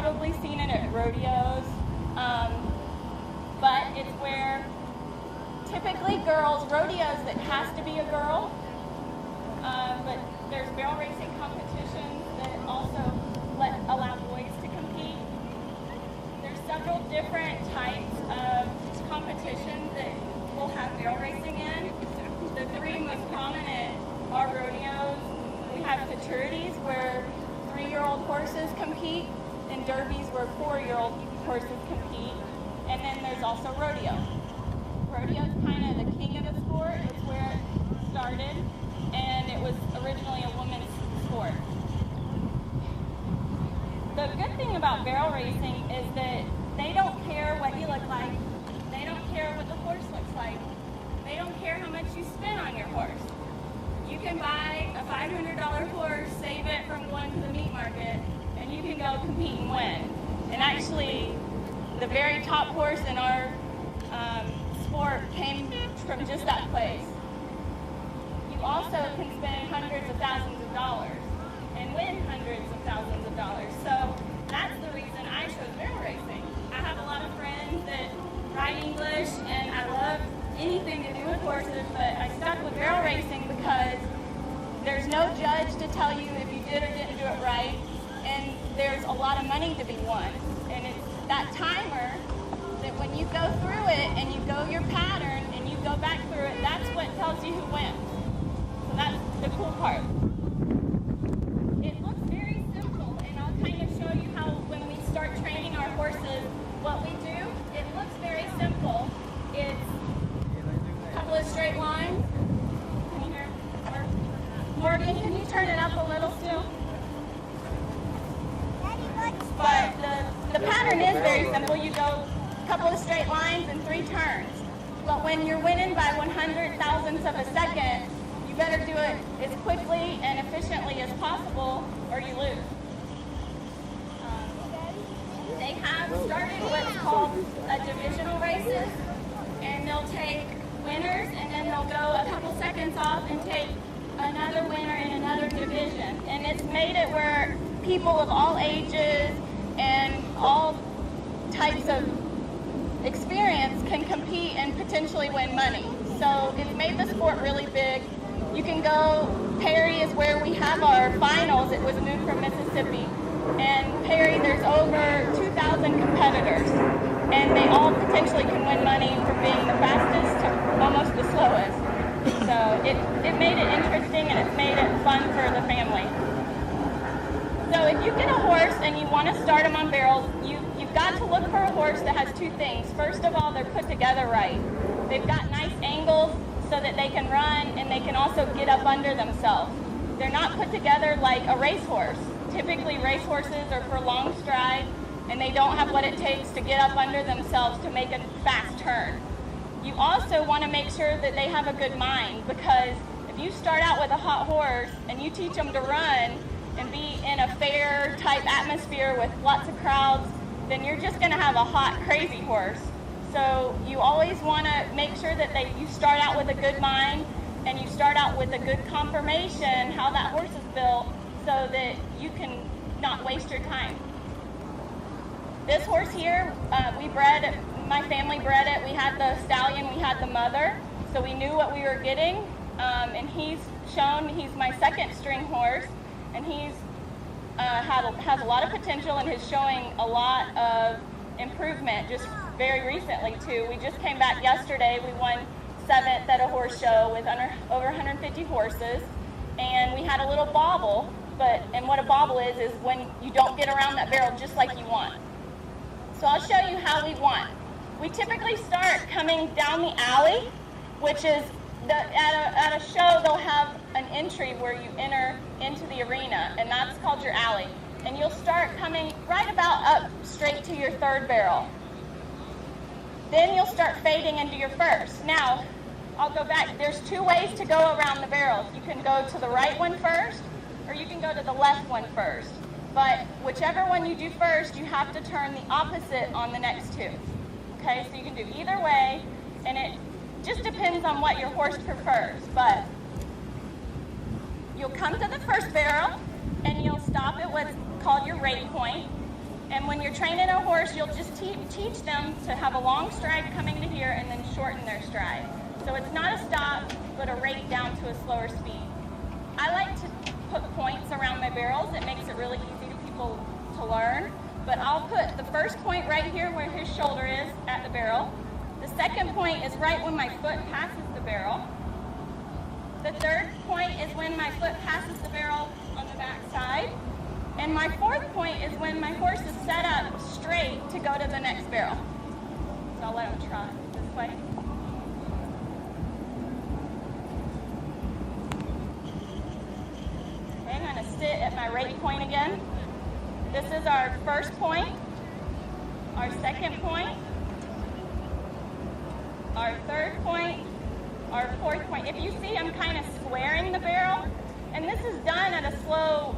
probably seen it at rodeos, but it's where typically girls, rodeos that has to be a girl, but there's barrel racing competitions that also allow boys to compete. There's several different types of competitions that we'll have barrel racing in. The three most prominent are rodeos. We have futurities where 3-year-old horses compete, and derbies where 4-year-old horses compete, and then there's also rodeo. Rodeo's kind of the king of the sport. It's where it started, and it was originally a women's sport. The good thing about barrel racing is that they don't care what you look like. They don't care what the horse looks like. They don't care how much you spend on your horse. You can buy a $500 horse, save it from going to the meat market, and you can go compete and win. And actually, the very top horse in our sport came from just that place. You also can spend hundreds of thousands of dollars and win hundreds of thousands of dollars. So that's the reason I chose barrel racing. I have a lot of friends that ride English, and I love anything to do with horses, but I stuck with barrel racing because there's no judge to tell you if you did or didn't do it right, and there's a lot of money to be won. And it's that timer that when you go through it and you go your pattern and you go back through it, that's what tells you who wins. So that's the cool part. It looks very simple, and I'll kind of show you how when we start training our horses, what we do. It looks very simple. It's a couple of straight lines. Can you hear? Morgan, can you turn it up a little still? But the pattern is very simple. You go a couple of straight lines and 3 turns. But when you're winning by 100 thousandths of a second, you better do it as quickly and efficiently as possible, or you lose. They have started what's called a divisional races, and they'll take winners, and then they'll go a couple seconds off and take another winner in another division. And it's made it where people of all ages and all types of experience can compete and potentially win money. So it's made the sport really big. You can go, Perry is where we have our finals. It was moved from Mississippi. And Perry, there's over 2,000 competitors, and they all potentially can win money from being the fastest to almost the slowest. So it made it interesting, and it's made it fun for the family. So if you get a horse and you want to start them on barrels, you've got to look for a horse that has 2 things. First of all, they're put together right. They've got nice angles so that they can run, and they can also get up under themselves. They're not put together like a racehorse. Typically, racehorses are for long stride, and they don't have what it takes to get up under themselves to make a fast turn. You also want to make sure that they have a good mind, because if you start out with a hot horse and you teach them to run and be in a fair type atmosphere with lots of crowds, then you're just going to have a hot, crazy horse. So you always want to make sure that you start out with a good mind, and you start out with a good confirmation how that horse is built, so that you can not waste your time. This horse here, my family bred it. We had the stallion, we had the mother, so we knew what we were getting. And he's my 2nd string horse, and he's has a lot of potential and is showing a lot of improvement just very recently too. We just came back yesterday. We won 7th at a horse show with over 150 horses, and we had a little bobble. And what a bobble is when you don't get around that barrel just like you want. So I'll show you how we want. We typically start coming down the alley, which is at a show they'll have an entry where you enter into the arena, and that's called your alley. And you'll start coming right about up straight to your 3rd barrel. Then you'll start fading into your 1st. Now, I'll go back. There's 2 ways to go around the barrels. You can go to the right one first, or you can go to the left one first. But whichever one you do first, you have to turn the opposite on the next 2. Okay, so you can do either way, and it just depends on what your horse prefers. But you'll come to the 1st barrel, and you'll stop at what's called your rate point, And when you're training a horse, you'll just teach them to have a long stride coming to here and then shorten their stride. So it's not a stop, but a rate down to a slower speed. I like to put points around my barrels. It makes it really easy to people to learn. But I'll put the first point right here where his shoulder is at the barrel. The second point is right when my foot passes the barrel. The third point is when my foot passes the barrel on the back side. And my fourth point is when my horse is set up straight to go to the next barrel. So I'll let him trot this way. Okay, I'm going to sit at my rate point again. This is our first point, our second point, our third point, our fourth point. If you see, I'm kind of squaring the barrel, and this is done at a slow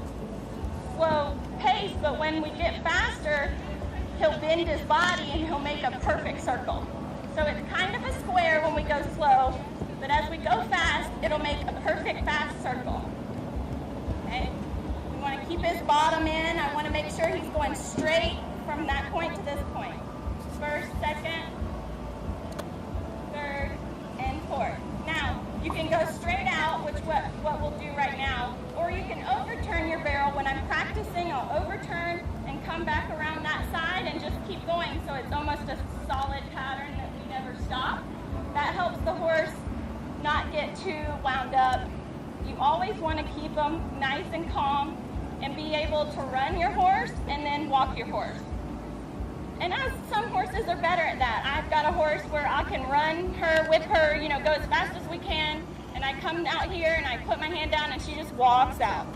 pace, but when we get faster, he'll bend his body and he'll make a perfect circle. So it's kind of a square when we go slow, but as we go fast, it'll make a perfect fast circle. Okay? We want to keep his bottom in. I want to make sure he's going straight from that point to this point. First, second, third, and fourth. Now, you can go straight out, which what we'll do right now, or you can overturn your barrel. When I'm practicing, I'll overturn and come back around that side and just keep going so it's almost a solid pattern that we never stop. That helps the horse not get too wound up. You always want to keep them nice and calm and be able to run your horse and then walk your horse. And some horses are better at that. I've got a horse where I can run her, whip her, go as fast as we can, and I come out here and I put my hand down and she just walks out.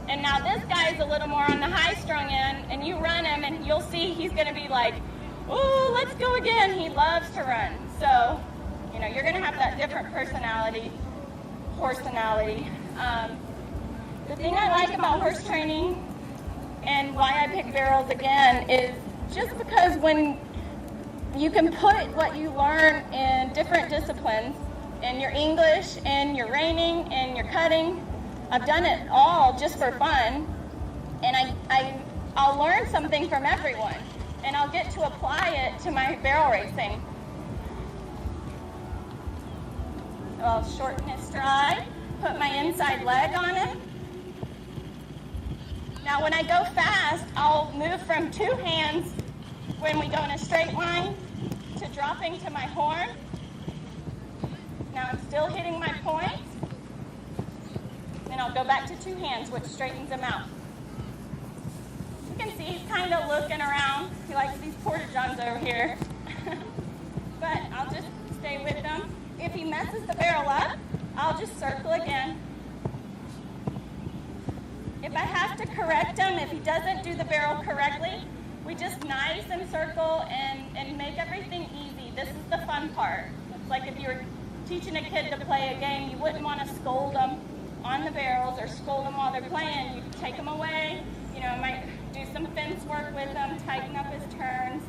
And now this guy's a little more on the high-strung end, and you run him and you'll see he's going to be like, "Ooh, let's go again." He loves to run. So, you're going to have that different personality, horse-personality. The thing I like about horse training and why I pick barrels again is just because when you can put what you learn in different disciplines, in your English, and your reining, and your cutting, I've done it all just for fun, and I'll learn something from everyone, and I'll get to apply it to my barrel racing. So I'll shorten his stride, put my inside leg on him. Now when I go fast, I'll move from two hands when we go in a straight line to dropping to my horn. Now I'm still hitting my points. Then I'll go back to two hands, which straightens him out. You can see he's kind of looking around. He likes these porta-johns over here. But I'll just stay with him. If he messes the barrel up, I'll just circle again. If I have to correct him, if he doesn't do the barrel correctly, we just nice and circle and make everything easy. This is the fun part. It's like if you were teaching a kid to play a game, you wouldn't want to scold them on the barrels or scold them while they're playing. You take them away, might do some fence work with them, tighten up his turns.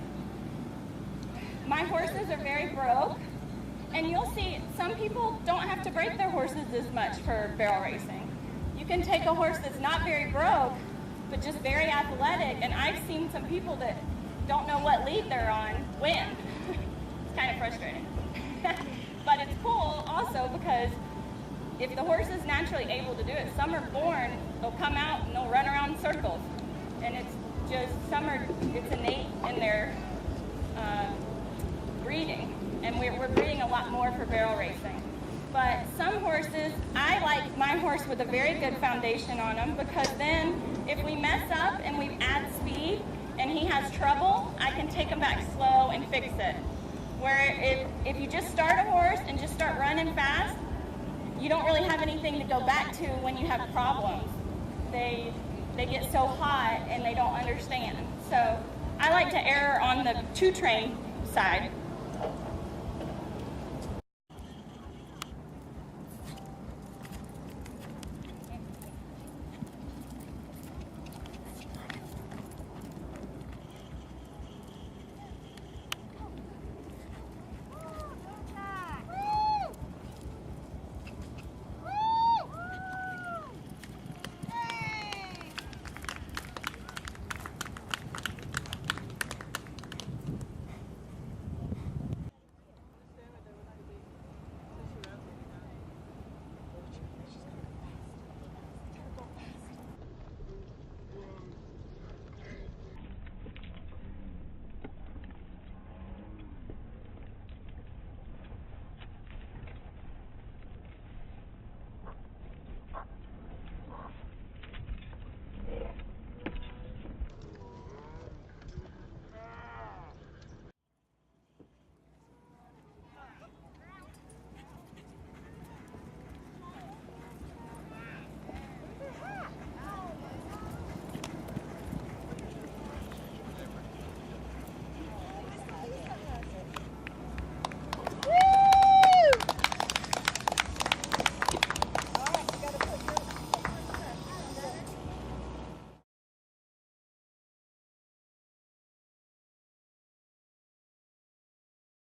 My horses are very broke, and you'll see some people don't have to break their horses as much for barrel racing. You can take a horse that's not very broke, but just very athletic, and I've seen some people that don't know what lead they're on win. It's kind of frustrating. But it's cool also because if the horse is naturally able to do it, some are born, they'll come out and they'll run around in circles. And it's just, it's innate in their breeding. And we're breeding a lot more for barrel racing. But some horses, I like my horse with a very good foundation on him because then if we mess up and we add speed and he has trouble, I can take him back slow and fix it. Where if you just start a horse and just start running fast, you don't really have anything to go back to when you have problems. They get so hot and they don't understand. So I like to err on the two-train side.